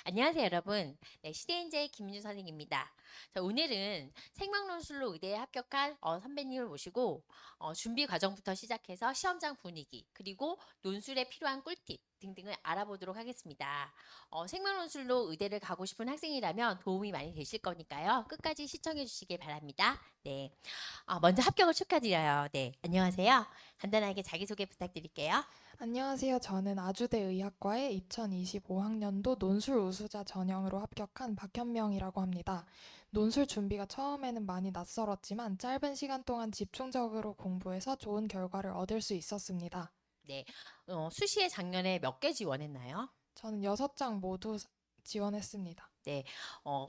안녕하세요, 여러분. 네, 시대인재의 김민주 선생님입니다. 자, 오늘은 생명논술로 의대에 합격한 선배님을 모시고 준비 과정부터 시작해서 시험장 분위기, 그리고 논술에 필요한 꿀팁 등등을 알아보도록 하겠습니다. 생명논술로 의대를 가고 싶은 학생이라면 도움이 많이 되실 거니까요. 끝까지 시청해 주시길 바랍니다. 네, 먼저 합격을 축하드려요. 네, 안녕하세요. 간단하게 자기소개 부탁드릴게요. 안녕하세요. 저는 아주대 의학과의 2025학년도 논술 우수자 전형으로 합격한 박현명이라고 합니다. 논술 준비가 처음에는 많이 낯설었지만 짧은 시간 동안 집중적으로 공부해서 좋은 결과를 얻을 수 있었습니다. 네, 수시에 작년에 몇 개 지원했나요? 저는 6장 모두 지원했습니다. 네.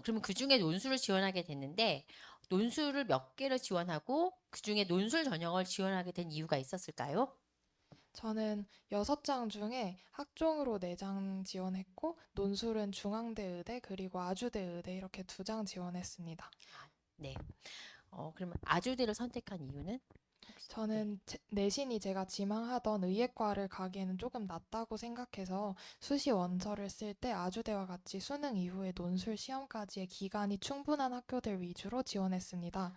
그러면 그중에 논술을 지원하게 됐는데, 논술을 몇 개를 지원하고, 그중에 논술 전형을 지원하게 된 이유가 있었을까요? 저는 6장 중에 학종으로 4장 지원했고 논술은 중앙대 의대 그리고 아주대 의대 이렇게 2장 지원했습니다. 네. 그러면 아주대를 선택한 이유는? 혹시, 네. 저는 내신이 제가 지망하던 의예과를 가기에는 조금 낮다고 생각해서 수시 원서를 쓸 때 아주대와 같이 수능 이후에 논술 시험까지의 기간이 충분한 학교들 위주로 지원했습니다.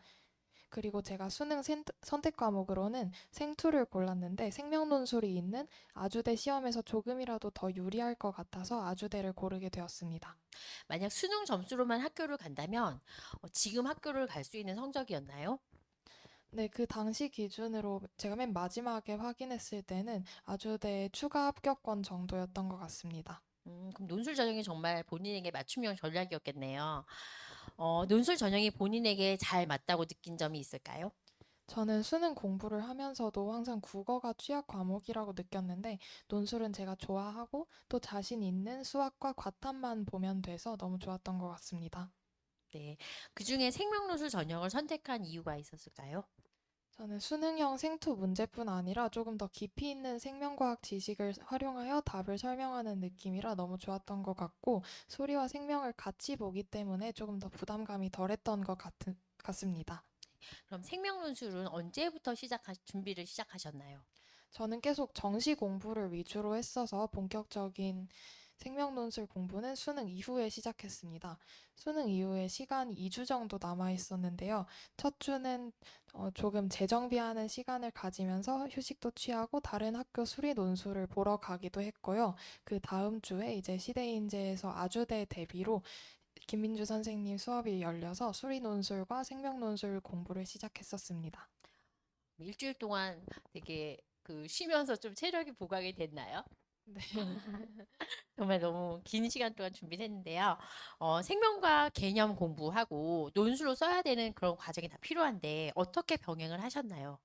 그리고 제가 수능 선택 과목으로는 생투를 골랐는데 생명 논술이 있는 아주대 시험에서 조금이라도 더 유리할 것 같아서 아주대를 고르게 되었습니다. 만약 수능 점수로만 학교를 간다면, 지금 학교를 갈 수 있는 성적이었나요? 네, 그 당시 기준으로 제가 맨 마지막에 확인했을 때는 아주대 추가 합격권 정도였던 것 같습니다. 그럼 논술 전형이 정말 본인에게 맞춤형 전략이었겠네요. 논술 전형이 본인에게 잘 맞다고 느낀 점이 있을까요? 저는 수능 공부를 하면서도 항상 국어가 취약 과목이라고 느꼈는데 논술은 제가 좋아하고 또 자신 있는 수학과 과탐만 보면 돼서 너무 좋았던 것 같습니다. 네. 그중에 생명논술 전형을 선택한 이유가 있었을까요? 저는 수능형 생투 문제뿐 아니라 조금 더 깊이 있는 생명과학 지식을 활용하여 답을 설명하는 느낌이라 너무 좋았던 것 같고 소리와 생명을 같이 보기 때문에 조금 더 부담감이 덜했던 것 같습니다. 그럼 생명논술은 언제부터 준비를 시작하셨나요? 저는 계속 정시 공부를 위주로 했어서 본격적인 생명 논술 공부는 수능 이후에 시작했습니다. 수능 이후에 시간이 2주 정도 남아 있었는데요. 첫 주는 조금 재정비하는 시간을 가지면서 휴식도 취하고 다른 학교 수리 논술을 보러 가기도 했고요. 그 다음 주에 이제 시대인재에서 아주대 대비로 김민주 선생님 수업이 열려서 수리 논술과 생명 논술 공부를 시작했었습니다. 일주일 동안 되게 쉬면서 좀 체력이 보강이 됐나요? 네. 정말 너무 긴 시간 동안 준비를 했는데요. 생명과 개념 공부하고 논술로 써야 되는 그런 과정이 다 필요한데 어떻게 병행을 하셨나요?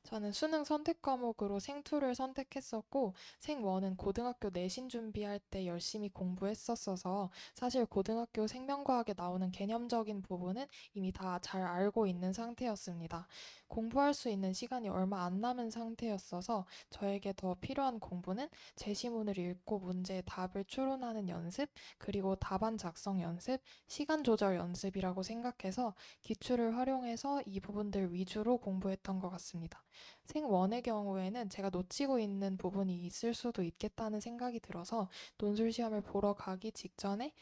저는 수능 선택 과목으로 생투를 선택했었고, 생원은 고등학교 내신 준비할 때 열심히 공부했었어서, 사실 고등학교 생명과학에 나오는 개념적인 부분은 이미 다 잘 알고 있는 상태였습니다. 공부할 수 있는 시간이 얼마 안 남은 상태였어서, 저에게 더 필요한 공부는 제시문을 읽고 문제의 답을 추론하는 연습, 그리고 답안 작성 연습, 시간 조절 연습이라고 생각해서 기출을 활용해서 이 부분들 위주로 공부했던 것 같습니다. 생원의 경우에는 제가 놓치고 있는 부분이 있을 수도 있겠다는 생각이 들어서 논술 시험을 보러 가기 직전에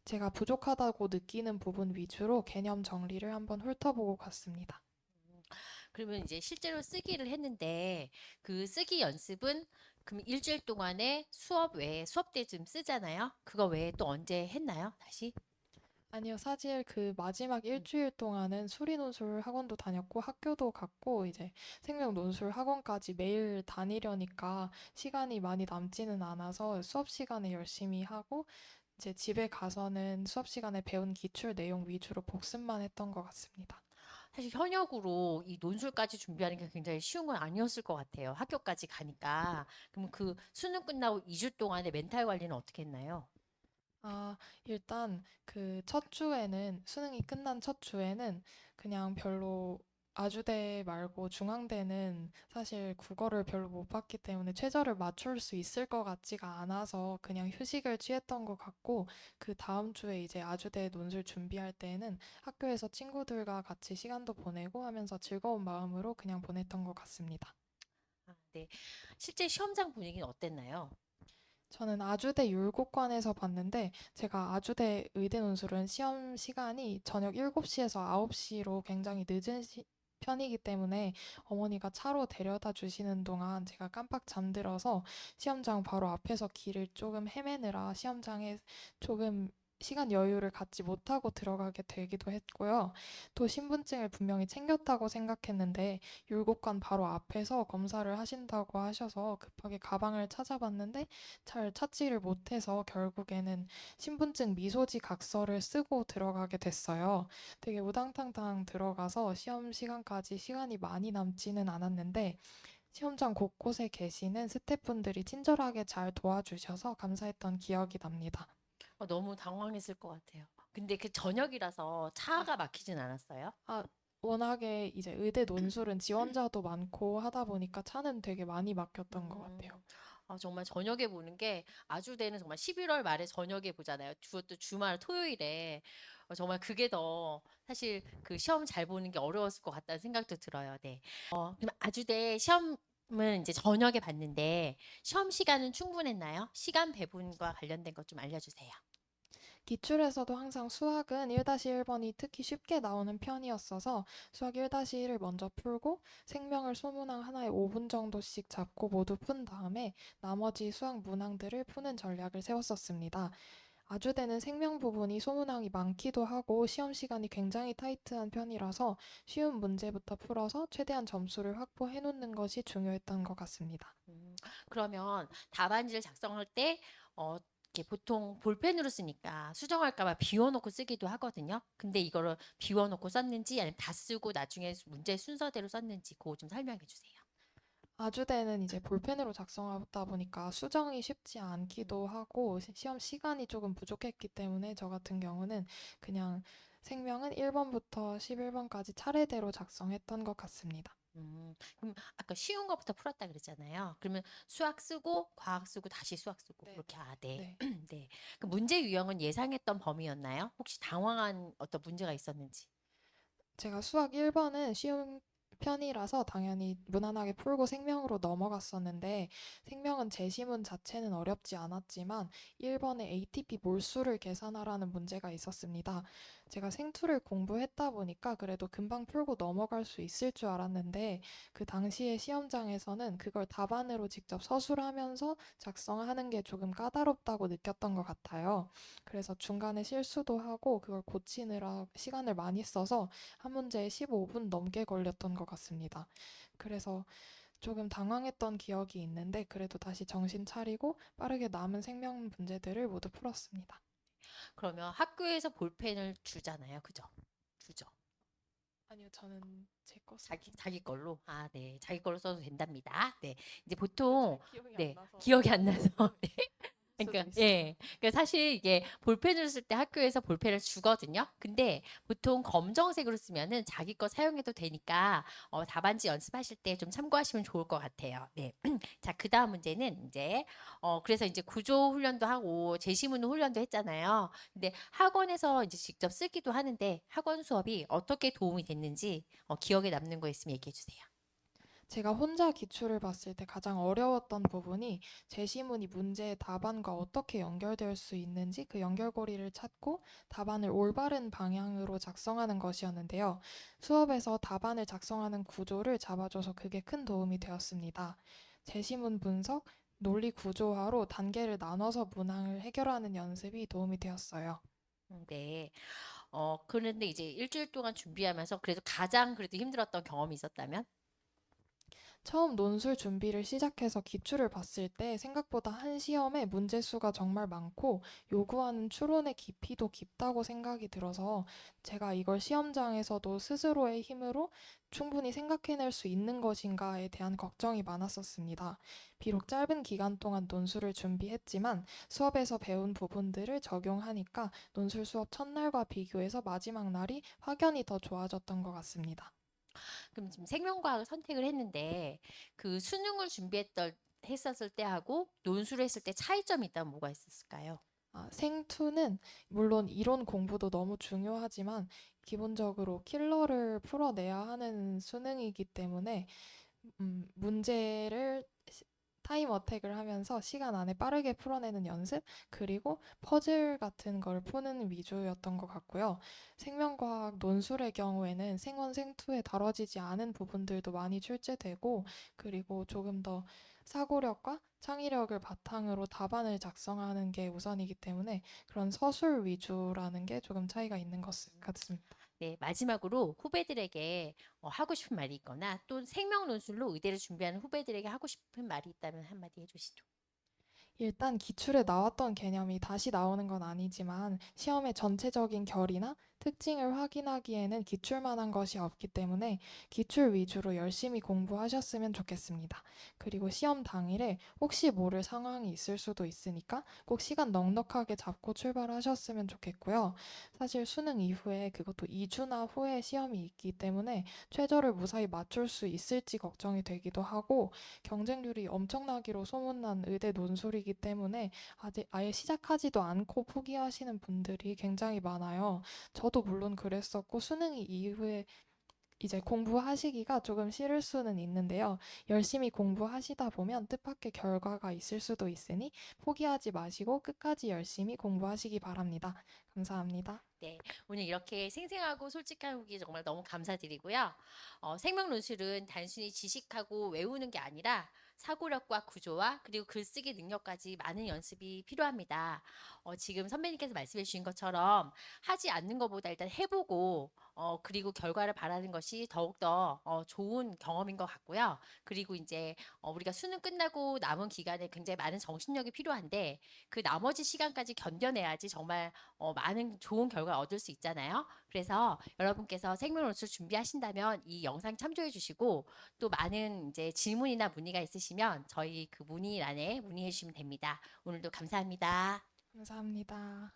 제가 부족하다고 느끼는 부분 위주로 개념 정리를 한번 훑어보고 갔습니다. 그러면 이제 실제로 쓰기를 했는데 그 쓰기 연습은 그럼 일주일 동안에 수업 외에 수업 때 좀 쓰잖아요. 그거 외에 또 언제 했나요? 다시? 아니요, 사실 그 마지막 음. 일주일 동안은 수리 논술 학원도 다녔고 학교도 갔고 이제 생명 논술 학원까지 매일 다니려니까 시간이 많이 남지는 않아서 수업 시간에 열심히 하고 이제 집에 가서는 수업 시간에 배운 기출 내용 위주로 복습만 했던 것 같습니다. 사실 현역으로 이 논술까지 준비하는 게 굉장히 쉬운 건 아니었을 것 같아요. 학교까지 가니까. 그럼 그 수능 끝나고 2주 동안의 멘탈 관리는 어떻게 했나요? 일단 그 첫 주에는 수능이 끝난 첫 주에는 그냥 별로 아주대 말고 중앙대는 사실 국어를 별로 못 봤기 때문에 최저를 맞출 수 있을 것 같지가 않아서 그냥 휴식을 취했던 것 같고 그 다음 주에 이제 아주대 논술 준비할 때는 학교에서 친구들과 같이 시간도 보내고 하면서 즐거운 마음으로 그냥 보냈던 것 같습니다. 네. 실제 시험장 분위기는 어땠나요? 저는 아주대 율곡관에서 봤는데 제가 아주대 의대 논술은 시험 시간이 저녁 7시에서 9시로 굉장히 늦은 편이기 때문에 어머니가 차로 데려다 주시는 동안 제가 깜빡 잠들어서 시험장 바로 앞에서 길을 조금 헤매느라 시험장에 조금 시간 여유를 갖지 못하고 들어가게 되기도 했고요. 또 신분증을 분명히 챙겼다고 생각했는데 율곡관 바로 앞에서 검사를 하신다고 하셔서 급하게 가방을 찾아봤는데 잘 찾지를 못해서 결국에는 신분증 미소지 각서를 쓰고 들어가게 됐어요. 되게 우당탕탕 들어가서 시험 시간까지 시간이 많이 남지는 않았는데 시험장 곳곳에 계시는 스태프분들이 친절하게 잘 도와주셔서 감사했던 기억이 납니다. 너무 당황했을 것 같아요. 근데 그 저녁이라서 차가 막히진 않았어요? 아, 워낙에 이제 의대 논술은 지원자도 많고 하다 보니까 차는 되게 많이 막혔던 것 같아요. 음, 정말 저녁에 보는 게 아주대는 정말 11월 말에 저녁에 보잖아요. 그것도 주말 토요일에 정말 그게 더 사실 그 시험 잘 보는 게 어려웠을 것 같다는 생각도 들어요. 네. 그럼 아주대 시험은 이제 저녁에 봤는데 시험 시간은 충분했나요? 시간 배분과 관련된 것 좀 알려주세요. 기출에서도 항상 수학은 1-1번이 특히 쉽게 나오는 편이었어서 수학 1-1을 먼저 풀고 생명을 소문항 하나에 5분 정도씩 잡고 모두 푼 다음에 나머지 수학 문항들을 푸는 전략을 세웠었습니다. 아주대는 생명 부분이 소문항이 많기도 하고 시험 시간이 굉장히 타이트한 편이라서 쉬운 문제부터 풀어서 최대한 점수를 확보해 놓는 것이 중요했던 것 같습니다. 그러면 답안지를 작성할 때 이렇게 보통 볼펜으로 쓰니까 수정할까 봐 비워놓고 쓰기도 하거든요. 근데 이거를 비워놓고 썼는지 아니면 다 쓰고 나중에 문제 순서대로 썼는지 그거 좀 설명해 주세요. 아주대는 이제 볼펜으로 작성하다 보니까 수정이 쉽지 않기도 하고 시험 시간이 조금 부족했기 때문에 저 같은 경우는 그냥 생명은 1번부터 11번까지 차례대로 작성했던 것 같습니다. 그럼 아까 쉬운 것부터 풀었다 그랬잖아요. 그러면 수학 쓰고 과학 쓰고 다시 수학 쓰고 네. 그렇게 네. 네. 네. 그 문제 유형은 예상했던 범위였나요? 혹시 당황한 어떤 문제가 있었는지? 제가 수학 1번은 쉬운 편이라서 당연히 무난하게 풀고 생명으로 넘어갔었는데 생명은 제시문 자체는 어렵지 않았지만 1번에 ATP 몰수를 계산하라는 문제가 있었습니다. 제가 생투를 공부했다 보니까 그래도 금방 풀고 넘어갈 수 있을 줄 알았는데 그 당시에 시험장에서는 그걸 답안으로 직접 서술하면서 작성하는 게 조금 까다롭다고 느꼈던 것 같아요. 그래서 중간에 실수도 하고 그걸 고치느라 시간을 많이 써서 한 문제에 15분 넘게 걸렸던 것 같습니다. 그래서 조금 당황했던 기억이 있는데 그래도 다시 정신 차리고 빠르게 남은 생명 문제들을 모두 풀었습니다. 그러면 학교에서 볼펜을 주잖아요. 그죠? 주죠. 아니요, 저는 제 거 쓰고 자기 걸로. 네. 자기 걸로 써도 된답니다. 네. 이제 근데 잘 보통 기억이 안 네. 나서 기억이 안 나서 네. 수도 그러니까 있어요. 예. 그러니까 사실 이게 볼펜을 쓸 때 학교에서 볼펜을 주거든요. 근데 보통 검정색으로 쓰면은 자기 거 사용해도 되니까 답안지 연습하실 때 좀 참고하시면 좋을 것 같아요. 네. 자, 그다음 문제는 이제 그래서 이제 구조 훈련도 하고 제시문 훈련도 했잖아요. 근데 학원에서 이제 직접 쓰기도 하는데 학원 수업이 어떻게 도움이 됐는지 기억에 남는 거 있으면 얘기해 주세요. 제가 혼자 기출을 봤을 때 가장 어려웠던 부분이 제시문이 문제의 답안과 어떻게 연결될 수 있는지 그 연결고리를 찾고 답안을 올바른 방향으로 작성하는 것이었는데요. 수업에서 답안을 작성하는 구조를 잡아줘서 그게 큰 도움이 되었습니다. 제시문 분석, 논리 구조화로 단계를 나눠서 문항을 해결하는 연습이 도움이 되었어요. 네. 그런데 이제 일주일 동안 준비하면서 그래도 가장 그래도 힘들었던 경험이 있었다면? 처음 논술 준비를 시작해서 기출을 봤을 때 생각보다 한 시험에 문제 수가 정말 많고 요구하는 추론의 깊이도 깊다고 생각이 들어서 제가 이걸 시험장에서도 스스로의 힘으로 충분히 생각해낼 수 있는 것인가에 대한 걱정이 많았었습니다. 비록 짧은 기간 동안 논술을 준비했지만 수업에서 배운 부분들을 적용하니까 논술 수업 첫날과 비교해서 마지막 날이 확연히 더 좋아졌던 것 같습니다. 그럼 지금 생명과학을 선택을 했는데 그 수능을 준비했던 했었을 때하고 논술을 했을 때 차이점이 있다면 뭐가 있었을까요? 생투는 물론 이론 공부도 너무 중요하지만 기본적으로 킬러를 풀어내야 하는 수능이기 때문에 문제를 타임 어택을 하면서 시간 안에 빠르게 풀어내는 연습, 그리고 퍼즐 같은 걸 푸는 위주였던 것 같고요. 생명과학 논술의 경우에는 생원, 생투에 다뤄지지 않은 부분들도 많이 출제되고, 그리고 조금 더 사고력과 창의력을 바탕으로 답안을 작성하는 게 우선이기 때문에 그런 서술 위주라는 게 조금 차이가 있는 것 같습니다. 네, 마지막으로 후배들에게 하고 싶은 말이 있거나 또 생명 논술로 의대를 준비하는 후배들에게 하고 싶은 말이 있다면 한마디 해주시죠. 일단 기출에 나왔던 개념이 다시 나오는 건 아니지만 시험의 전체적인 결이나 특징을 확인하기에는 기출만한 것이 없기 때문에 기출 위주로 열심히 공부하셨으면 좋겠습니다. 그리고 시험 당일에 혹시 모를 상황이 있을 수도 있으니까 꼭 시간 넉넉하게 잡고 출발하셨으면 좋겠고요. 사실 수능 이후에 그것도 2주나 후에 시험이 있기 때문에 최저를 무사히 맞출 수 있을지 걱정이 되기도 하고 경쟁률이 엄청나기로 소문난 의대 논술이기 때문에 아직 아예 시작하지도 않고 포기하시는 분들이 굉장히 많아요. 저도 물론 그랬었고 수능 이후에 이제 공부하시기가 조금 싫을 수는 있는데요. 열심히 공부하시다 보면 뜻밖의 결과가 있을 수도 있으니 포기하지 마시고 끝까지 열심히 공부하시기 바랍니다. 감사합니다. 네, 오늘 이렇게 생생하고 솔직한 후기 정말 너무 감사드리고요. 생명 논술은 단순히 지식하고 외우는 게 아니라 사고력과 구조와 그리고 글쓰기 능력까지 많은 연습이 필요합니다. 지금 선배님께서 말씀해 주신 것처럼 하지 않는 것보다 일단 해보고 그리고 결과를 바라는 것이 더욱더 좋은 경험인 것 같고요. 그리고 이제 우리가 수능 끝나고 남은 기간에 굉장히 많은 정신력이 필요한데 그 나머지 시간까지 견뎌내야지 정말 많은 좋은 결과 얻을 수 있잖아요. 그래서 여러분께서 생명노트를 준비하신다면 이 영상 참조해 주시고 또 많은 이제 질문이나 문의가 있으시면 저희 그 문의란에 문의해 주시면 됩니다. 오늘도 감사합니다. 감사합니다.